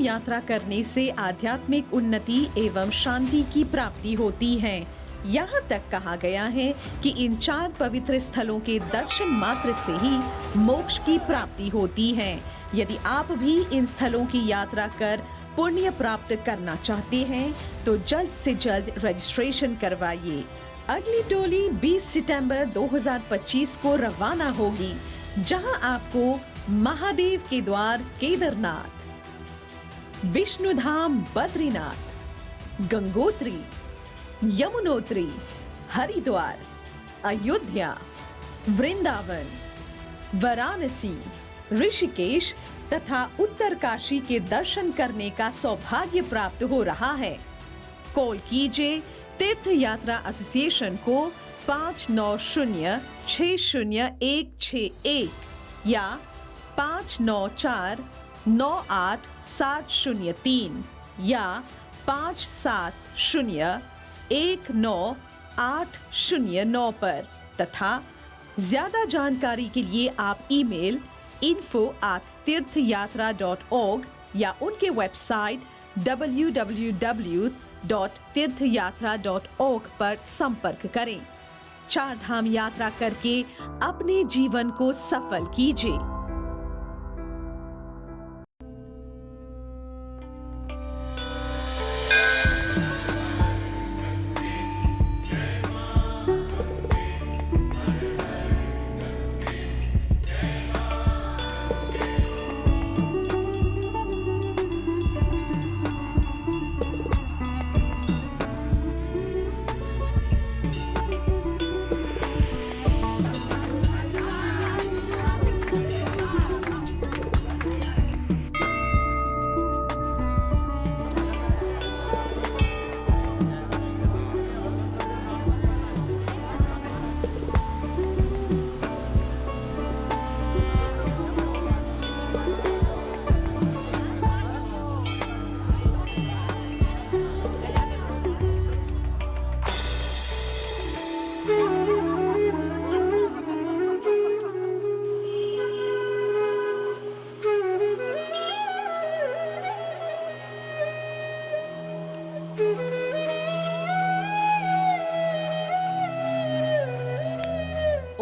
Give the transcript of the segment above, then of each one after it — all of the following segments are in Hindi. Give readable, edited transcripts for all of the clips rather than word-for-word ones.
यात्रा करने से आध्यात्मिक उन्नति एवं शांति की प्राप्ति होती है। यहाँ तक कहा गया है कि इन 4 पवित्र स्थलों के दर्शन मात्र से ही मोक्ष की प्राप्ति होती है। यदि आप भी इन स्थलों की यात्रा कर पुण्य प्राप्त करना चाहते हैं तो जल्द से जल्द रजिस्ट्रेशन करवाइए। अगली टोली 20 सितंबर 2025 को रवाना होगी, जहां आपको महादेव के द्वार केदारनाथ, विष्णुधाम बद्रीनाथ, गंगोत्री, यमुनोत्री, हरिद्वार, अयोध्या, वृंदावन, वाराणसी, ऋषिकेश तथा उत्तरकाशी के दर्शन करने का सौभाग्य प्राप्त हो रहा है। कॉल कीजिए तीर्थ यात्रा एसोसिएशन को 59060161 या 59498703 या 57019809 पर तथा ज्यादा जानकारी के लिए आप ईमेल info@tirthayatra.org या उनके वेबसाइट www.tirthayatra.org पर संपर्क करें। 4 धाम यात्रा करके अपने जीवन को सफल कीजिए।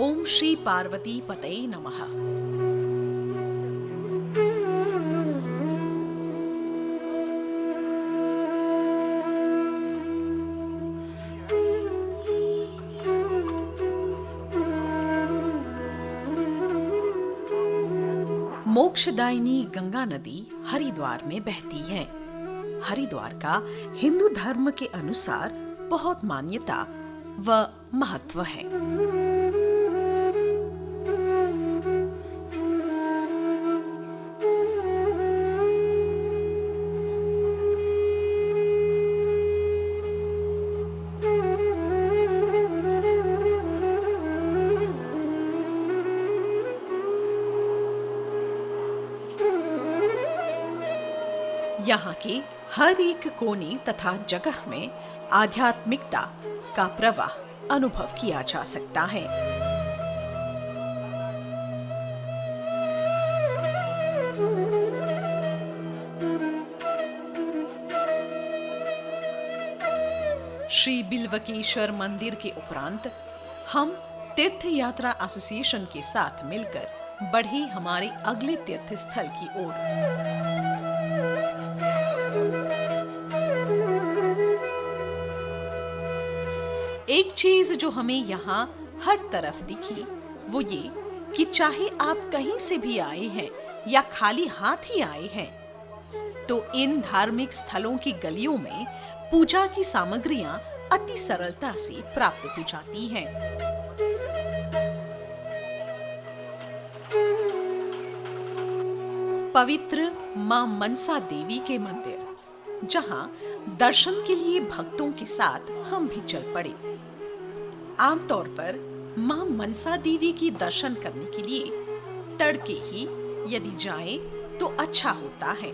ओम श्री पार्वती पतये नमः। मोक्षदायिनी गंगा नदी हरिद्वार में बहती है। हरिद्वार का हिंदू धर्म के अनुसार बहुत मान्यता व महत्व है। यहाँ के हर एक कोने तथा जगह में आध्यात्मिकता का प्रवाह अनुभव किया जा सकता है। श्री बिल्वकेश्वर मंदिर के उपरांत हम तीर्थ यात्रा एसोसिएशन के साथ मिलकर बढ़े हमारे अगले तीर्थ स्थल की ओर। एक चीज जो हमें यहाँ हर तरफ दिखी वो ये कि चाहे आप कहीं से भी आए हैं या खाली हाथ ही आए हैं, तो इन धार्मिक स्थलों की गलियों में पूजा की सामग्रियां अति सरलता से प्राप्त हो जाती हैं। पवित्र मां मनसा देवी के मंदिर, जहां दर्शन के लिए भक्तों के साथ हम भी चल पड़े। आमतौर पर मां मनसा देवी की दर्शन करने के लिए तड़के ही यदि जाएं तो अच्छा होता है,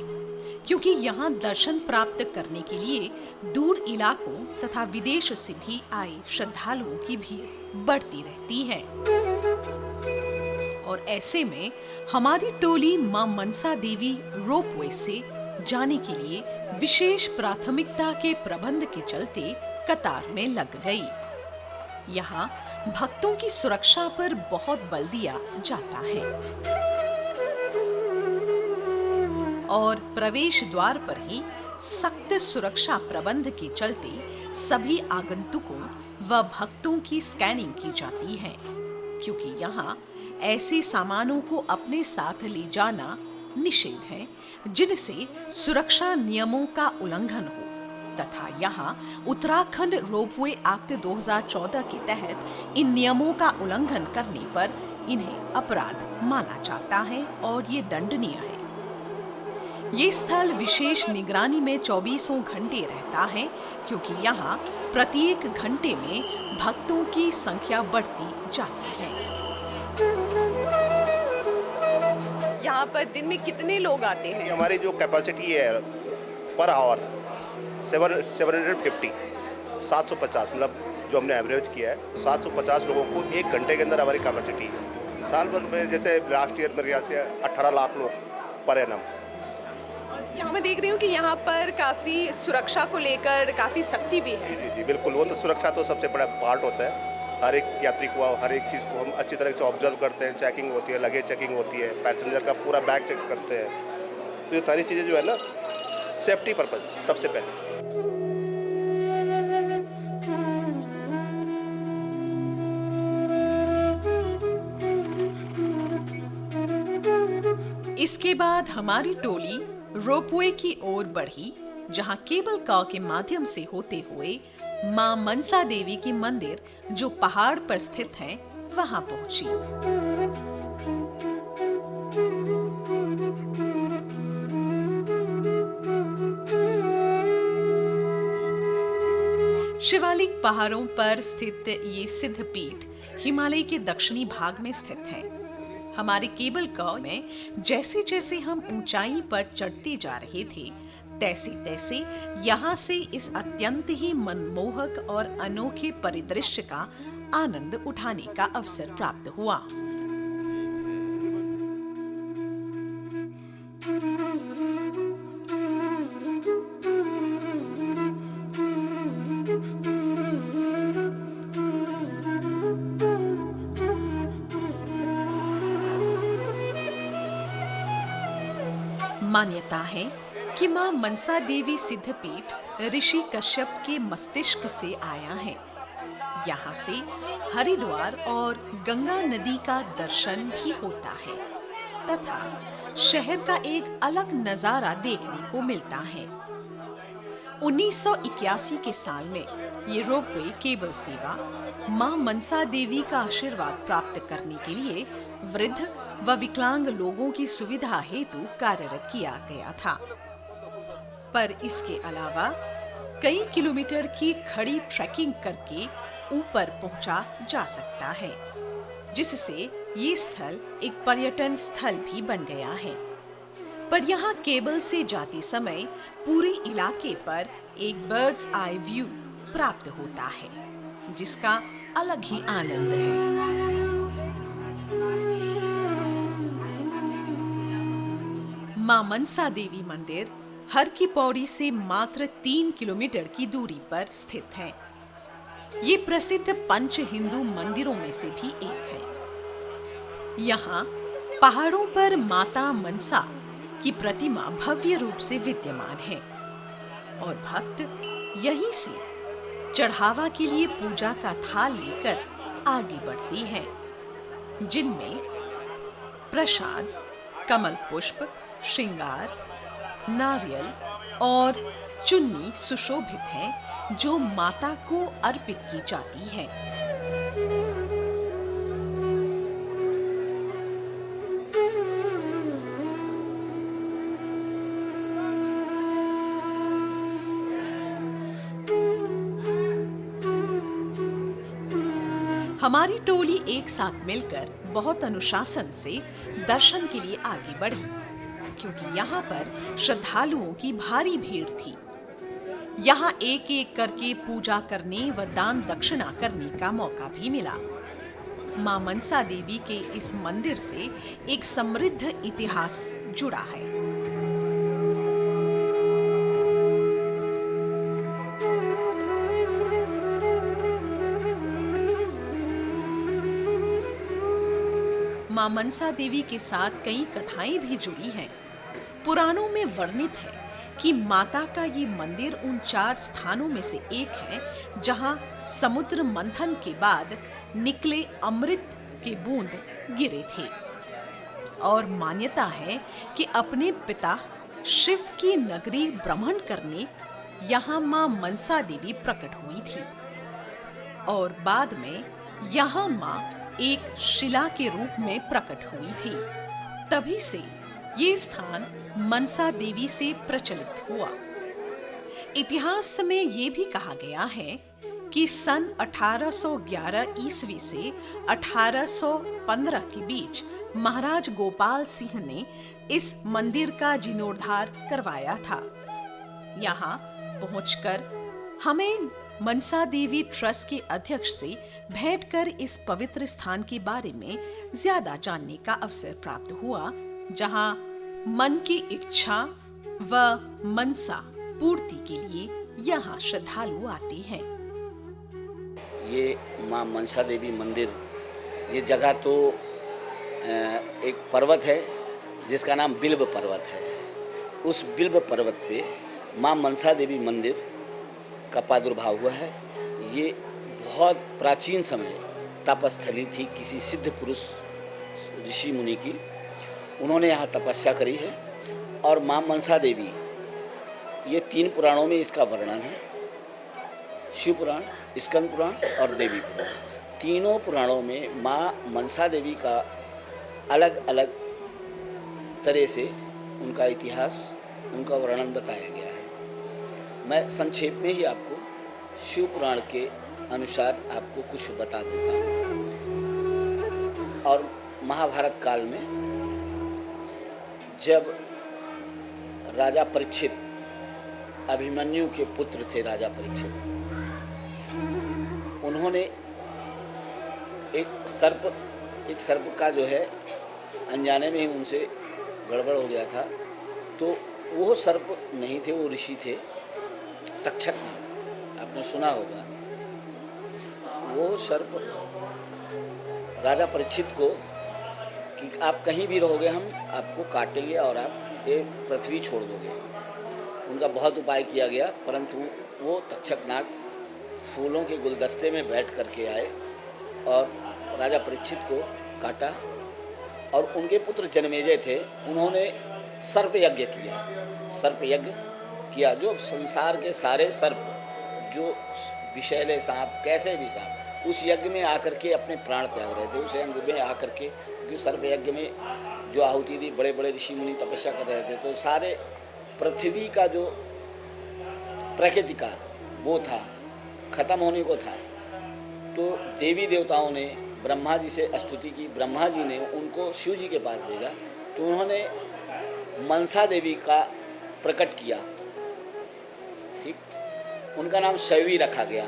क्योंकि यहाँ दर्शन प्राप्त करने के लिए दूर इलाकों तथा विदेश से भी आए श्रद्धालुओं की भीड़ बढ़ती रहती है। और ऐसे में हमारी टोली मां मनसा देवी रोपवे से जाने के लिए विशेष प्राथमिकता के प्रबंध के चलते कतार में लग गई। यहाँ भक्तों की सुरक्षा पर बहुत बल दिया जाता है और प्रवेश द्वार पर ही सख्त सुरक्षा प्रबंध के चलते सभी आगंतुकों व भक्तों की स्कैनिंग की जाती है, क्योंकि यहाँ ऐसे सामानों को अपने साथ ले जाना निषेध है जिनसे सुरक्षा नियमों का उल्लंघन हो, तथा यहाँ उत्तराखंड रोपवे एक्ट 2014 के तहत इन नियमों का उल्लंघन करने पर इन्हें अपराध माना जाता है और ये दंडनीय है। ये स्थल विशेष निगरानी में 24 घंटे रहता है, क्योंकि यहाँ प्रत्येक घंटे में भक्तों की संख्या बढ़ती जाती है। यहाँ पर दिन में कितने लोग आते हैं? हमारी जो कैपेसिटी है पर आवर 750 मतलब जो हमने एवरेज किया है, तो 750 लोगों को एक घंटे के अंदर हमारी कैपेसिटी है। साल भर में जैसे लास्ट ईयर मेरे ख्याल से 18 लाख लोग पर एनम। यहाँ मैं देख रही हूँ कि यहाँ पर काफ़ी सुरक्षा को लेकर काफ़ी सख्ती भी है। जी बिल्कुल, वो तो सुरक्षा तो सबसे बड़ा पार्ट होता है। हर एक यात्री को, हर एक चीज़ को हम अच्छी तरह से ऑब्जर्व करते हैं। चेकिंग होती है, लगेज चेकिंग होती है, पैसेंजर का पूरा बैग चेक करते हैं। तो ये सारी चीज़ें जो है ना, सेफ्टी पर्पज सबसे पहले। इसके बाद हमारी टोली रोपवे की ओर बढ़ी, जहां केबल कार के माध्यम से होते हुए मां मनसा देवी की मंदिर जो पहाड़ पर स्थित है वहां पहुंची। शिवालिक पहाड़ों पर स्थित ये सिद्ध पीठ हिमालय के दक्षिणी भाग में स्थित है। हमारे केबल कार में जैसे जैसे हम ऊंचाई पर चढ़ते जा रहे थे, तैसे तैसे यहाँ से इस अत्यंत ही मनमोहक और अनोखे परिदृश्य का आनंद उठाने का अवसर प्राप्त हुआ। मान्यता है कि मां मनसा देवी सिद्धपीठ ऋषि कश्यप के मस्तिष्क से आया है। यहाँ से हरिद्वार और गंगा नदी का दर्शन भी होता है तथा शहर का एक अलग नजारा देखने को मिलता है। 1981 के साल में ये रोपवे केबल सेवा मां मनसा देवी का आशीर्वाद प्राप्त करने के लिए वृद्ध व विकलांग लोगों की सुविधा हेतु कार्यरत किया गया था, पर इसके अलावा कई किलोमीटर की खड़ी ट्रैकिंग करके ऊपर पहुंचा जा सकता है, जिससे ये स्थल एक पर्यटन स्थल भी बन गया है। पर यहाँ केबल से जाते समय पूरे इलाके पर एक बर्ड्स आई व्यू प्राप्त होता है, जिसका अलग ही आनंद है। मां मनसा देवी मंदिर हर की पौड़ी से मात्र 3 किलोमीटर की दूरी पर स्थित है। ये प्रसिद्ध पंच हिंदू मंदिरों में से भी एक है। यहाँ पहाड़ों पर माता मनसा की प्रतिमा भव्य रूप से विद्यमान है और भक्त यहीं से चढ़ावा के लिए पूजा का थाल लेकर आगे बढ़ती हैं, जिनमें प्रसाद, कमल पुष्प, श्रृंगार, नारियल और चुन्नी सुशोभित है, जो माता को अर्पित की जाती है। हमारी टोली एक साथ मिलकर बहुत अनुशासन से दर्शन के लिए आगे बढ़ी, क्योंकि यहाँ पर श्रद्धालुओं की भारी भीड़ थी। यहाँ एक एक करके पूजा करने व दान दक्षिणा करने का मौका भी मिला। मां मनसा देवी के इस मंदिर से एक समृद्ध इतिहास जुड़ा है। मां मनसा देवी के साथ कई कथाएं भी जुड़ी हैं। पुराणों में वर्णित है कि माता का ये मंदिर उन 4 स्थानों में से एक है जहां समुद्र मंथन के बाद निकले अमृत के बूंद गिरे थे। और मान्यता है कि अपने पिता शिव की नगरी भ्रमण करने यहाँ मां मनसा देवी प्रकट हुई थी और बाद में यहाँ मां एक शिला के रूप में प्रकट हुई थी। तभी से ये स्थान मनसा देवी से प्रचलित हुआ। इतिहास में ये भी कहा गया है कि सन 1811 ईस्वी से 1815 के बीच महाराज गोपाल सिंह ने इस मंदिर का जीर्णोद्धार करवाया था। यहाँ पहुंचकर हमें मनसा देवी ट्रस्ट के अध्यक्ष से भेंट कर इस पवित्र स्थान के बारे में ज्यादा जानने का अवसर प्राप्त हुआ, जहां मन की इच्छा व मनसा पूर्ति के लिए यहाँ श्रद्धालु आते हैं। ये माँ मनसा देवी मंदिर, ये जगह तो एक पर्वत है जिसका नाम बिल्व पर्वत है। उस बिल्व पर्वत पे माँ मनसा देवी मंदिर का प्रादुर्भाव हुआ है। ये बहुत प्राचीन समय तपस्थली थी किसी सिद्ध पुरुष ऋषि मुनि की। उन्होंने यहाँ तपस्या करी है और माँ मनसा देवी, ये 3 पुराणों में इसका वर्णन है, शिव पुराण, स्कंद पुराण और देवी पुराण। तीनों पुराणों में माँ मनसा देवी का अलग अलग तरह से उनका इतिहास, उनका वर्णन बताया गया है। मैं संक्षेप में ही आपको शिव पुराण के अनुसार आपको कुछ बता देता हूँ। और महाभारत काल में जब राजा परीक्षित, अभिमन्यु के पुत्र थे राजा परीक्षित, उन्होंने एक सर्प का जो है अनजाने में ही उनसे गड़बड़ हो गया था। तो वो सर्प नहीं थे, वो ऋषि थे, तक्षक नाम, आपने सुना होगा। वो सर्प राजा परीक्षित को कि आप कहीं भी रहोगे हम आपको काटेंगे और आप ये पृथ्वी छोड़ दोगे। उनका बहुत उपाय किया गया, परंतु वो तक्षक नाग फूलों के गुलदस्ते में बैठ करके आए और राजा परीक्षित को काटा। और उनके पुत्र जन्मेजय थे, उन्होंने सर्प यज्ञ किया, जो संसार के सारे सर्प, जो विषैले सांप, कैसे भी सांप, उस यज्ञ में आकर के अपने प्राण त्याग रहे थे। उस यज्ञ में आकर के, क्योंकि सर्प यज्ञ में जो आहुति थी, बड़े बड़े ऋषि मुनि तपस्या कर रहे थे, तो सारे पृथ्वी का जो प्रकृति का वो था, खत्म होने को था। तो देवी देवताओं ने ब्रह्मा जी से स्तुति की। ब्रह्मा जी ने उनको शिव जी के पास भेजा, तो उन्होंने मनसा देवी का प्रकट किया। ठीक, उनका नाम शैवी रखा गया।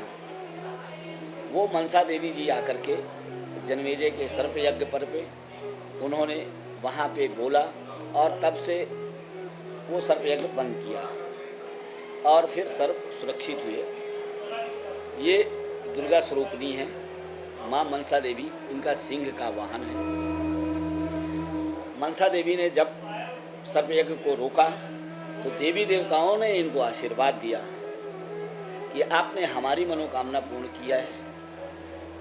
वो मनसा देवी जी आकर के जन्मेजय के सर्प यज्ञ पर पे उन्होंने वहाँ पे बोला और तब से वो सर्प यज्ञ बंद किया और फिर सर्प सुरक्षित हुए। ये दुर्गा स्वरूपिणी है माँ मनसा देवी, इनका सिंह का वाहन है। मनसा देवी ने जब सर्प यज्ञ को रोका तो देवी देवताओं ने इनको आशीर्वाद दिया कि आपने हमारी मनोकामना पूर्ण किया है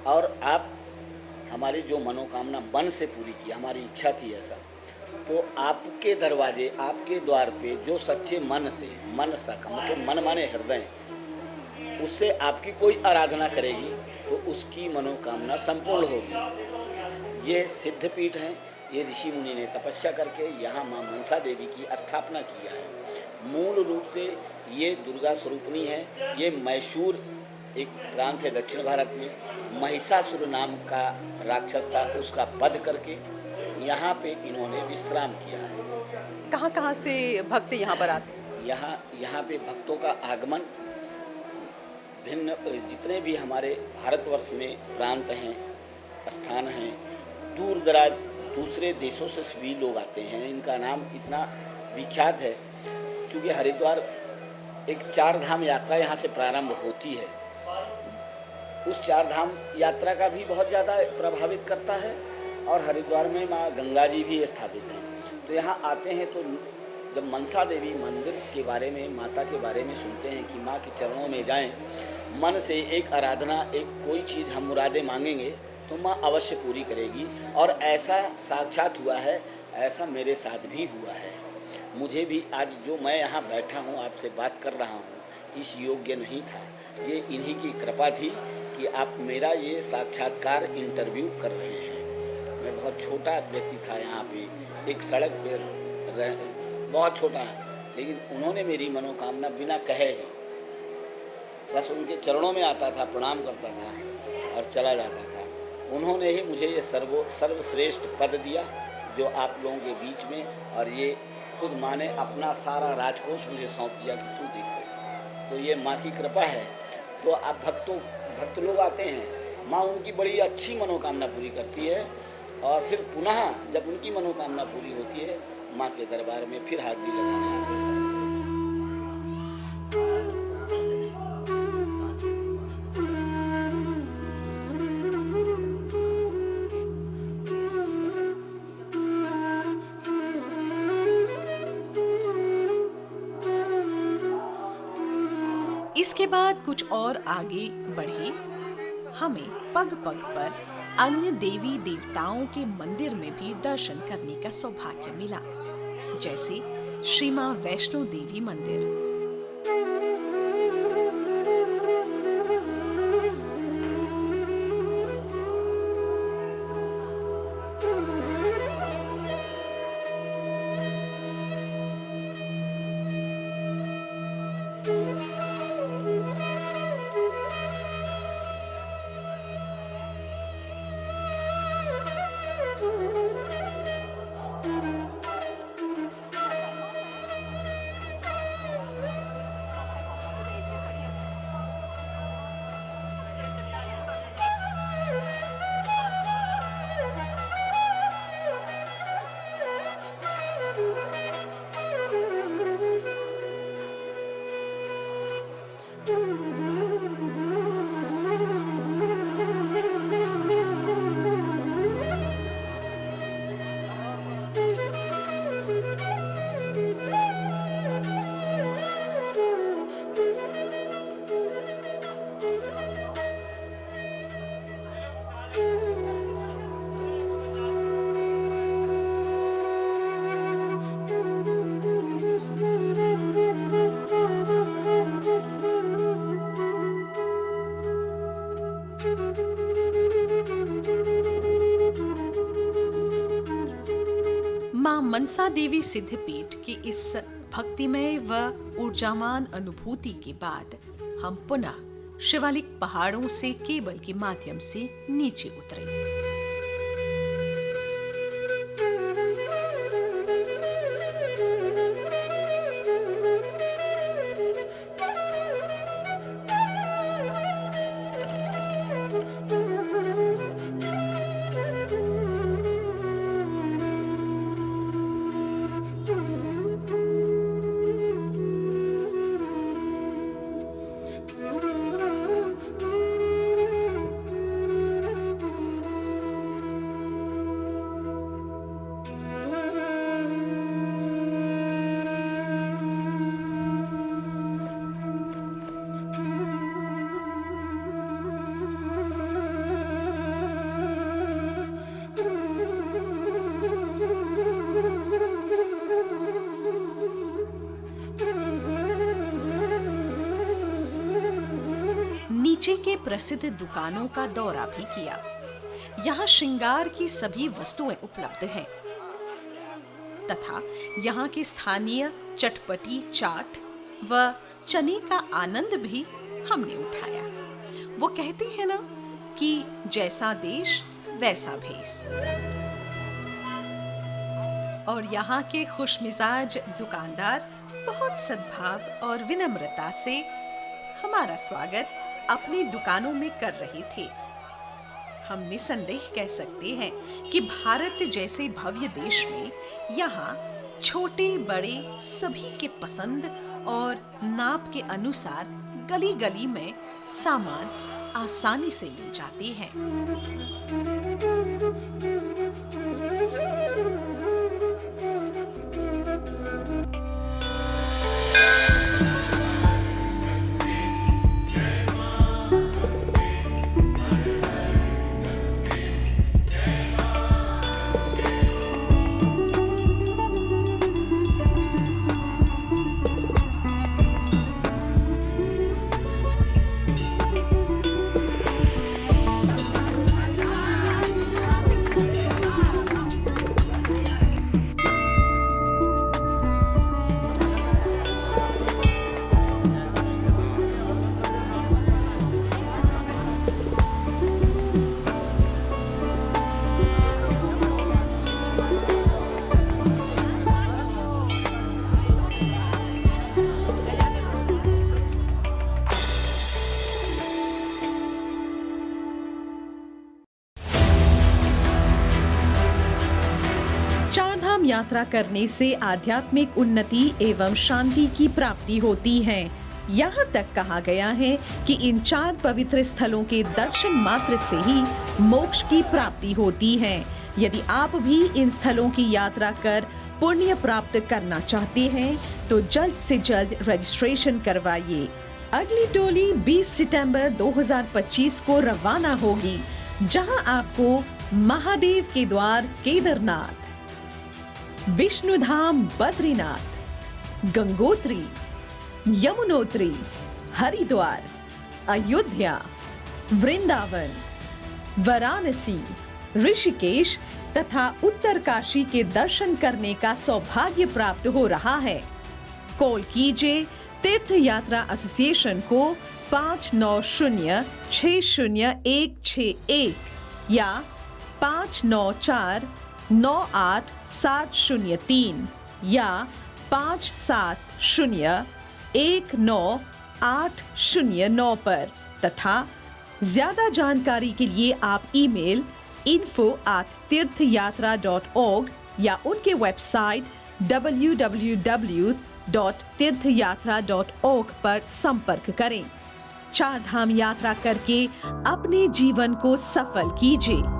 और आप हमारी जो मनोकामना मन से पूरी की, हमारी इच्छा थी ऐसा, तो आपके दरवाजे, आपके द्वार पे जो सच्चे मन से, मन सका मतलब मन माने हृदय, उससे आपकी कोई आराधना करेगी तो उसकी मनोकामना संपूर्ण होगी। ये सिद्धपीठ है, ये ऋषि मुनि ने तपस्या करके यहाँ माँ मनसा देवी की स्थापना किया है। मूल रूप से ये दुर्गा स्वरूपिणी है। ये मैसूर एक प्रांत है दक्षिण भारत में, महिषासुर नाम का राक्षस था, उसका वध करके यहाँ पे इन्होंने विश्राम किया है। कहाँ से भक्त यहाँ पर आते हैं? यहाँ पे भक्तों का आगमन भिन्न, जितने भी हमारे भारतवर्ष में प्रांत हैं, स्थान हैं, दूर दराज दूसरे देशों से भी लोग आते हैं। इनका नाम इतना विख्यात है क्योंकि हरिद्वार एक 4 धाम यात्रा यहाँ से प्रारंभ होती है। उस 4 धाम यात्रा का भी बहुत ज़्यादा प्रभावित करता है और हरिद्वार में माँ गंगा जी भी स्थापित हैं। तो यहाँ आते हैं तो जब मनसा देवी मंदिर के बारे में, माता के बारे में सुनते हैं कि माँ के चरणों में जाएं, मन से एक आराधना, एक कोई चीज़ हम मुरादें मांगेंगे तो माँ अवश्य पूरी करेगी। और ऐसा साक्षात हुआ है, ऐसा मेरे साथ भी हुआ है। मुझे भी आज जो मैं यहाँ बैठा हूँ, आपसे बात कर रहा हूँ, इस योग्य नहीं था। ये इन्हीं की कृपा थी कि आप मेरा ये साक्षात्कार इंटरव्यू कर रहे हैं। मैं बहुत छोटा व्यक्ति था यहाँ पे, एक सड़क पर बहुत छोटा है, लेकिन उन्होंने मेरी मनोकामना बिना कहे ही बस उनके चरणों में आता था, प्रणाम करता था और चला जाता था। उन्होंने ही मुझे ये सर्वश्रेष्ठ पद दिया जो आप लोगों के बीच में, और ये खुद माँ ने अपना सारा राजकोष मुझे सौंप दिया कि तू देखो। तो ये माँ की कृपा है। तो आप भक्त लोग आते हैं, माँ उनकी बड़ी अच्छी मनोकामना पूरी करती है, और फिर पुनः जब उनकी मनोकामना पूरी होती है, माँ के दरबार में फिर हाजिरी लगाने आते हैं। इसके बाद कुछ और आगे बढ़े हमें पग पग पर अन्य देवी देवताओं के मंदिर में भी दर्शन करने का सौभाग्य मिला, जैसे श्री मां वैष्णो देवी मंदिर। मां मनसा देवी सिद्धपीठ की इस भक्तिमय व ऊर्जावान अनुभूति के बाद हम पुनः शिवालिक पहाड़ों से केबल के माध्यम से नीचे उतरे। नीचे के प्रसिद्ध दुकानों का दौरा भी किया। यहाँ श्रृंगार की सभी वस्तुएं उपलब्ध हैं तथा यहाँ के स्थानीय चटपटी चाट व चने का आनंद भी हमने उठाया। वो कहते हैं ना कि जैसा देश वैसा भेष। और यहाँ के खुशमिजाज दुकानदार बहुत सद्भाव और विनम्रता से हमारा स्वागत अपनी दुकानों में कर रहे थे। हम निसंदेह कह सकते हैं कि भारत जैसे भव्य देश में यहाँ छोटे बड़े सभी के पसंद और नाप के अनुसार गली गली में सामान आसानी से मिल जाते हैं। यात्रा करने से आध्यात्मिक उन्नति एवं शांति की प्राप्ति होती है। यहाँ तक कहा गया है कि इन 4 पवित्र स्थलों के दर्शन मात्र से ही मोक्ष की प्राप्ति होती है। यदि आप भी इन स्थलों की यात्रा कर पुण्य प्राप्त करना चाहते हैं तो जल्द से जल्द रजिस्ट्रेशन करवाइए। अगली टोली 20 सितंबर 2025 को रवाना होगी, जहां आपको महादेव के द्वार केदारनाथ, विष्णुधाम बद्रीनाथ, गंगोत्री, यमुनोत्री, हरिद्वार, अयोध्या, वृंदावन, वाराणसी, ऋषिकेश तथा उत्तरकाशी के दर्शन करने का सौभाग्य प्राप्त हो रहा है। कॉल कीजिए तीर्थ यात्रा एसोसिएशन को 59060161 या 59498703 या 57019809 पर तथा ज्यादा जानकारी के लिए आप ईमेल info@tirthayatra.org या उनके वेबसाइट www.tirthayatra.org पर संपर्क करें। 4 धाम यात्रा करके अपने जीवन को सफल कीजिए।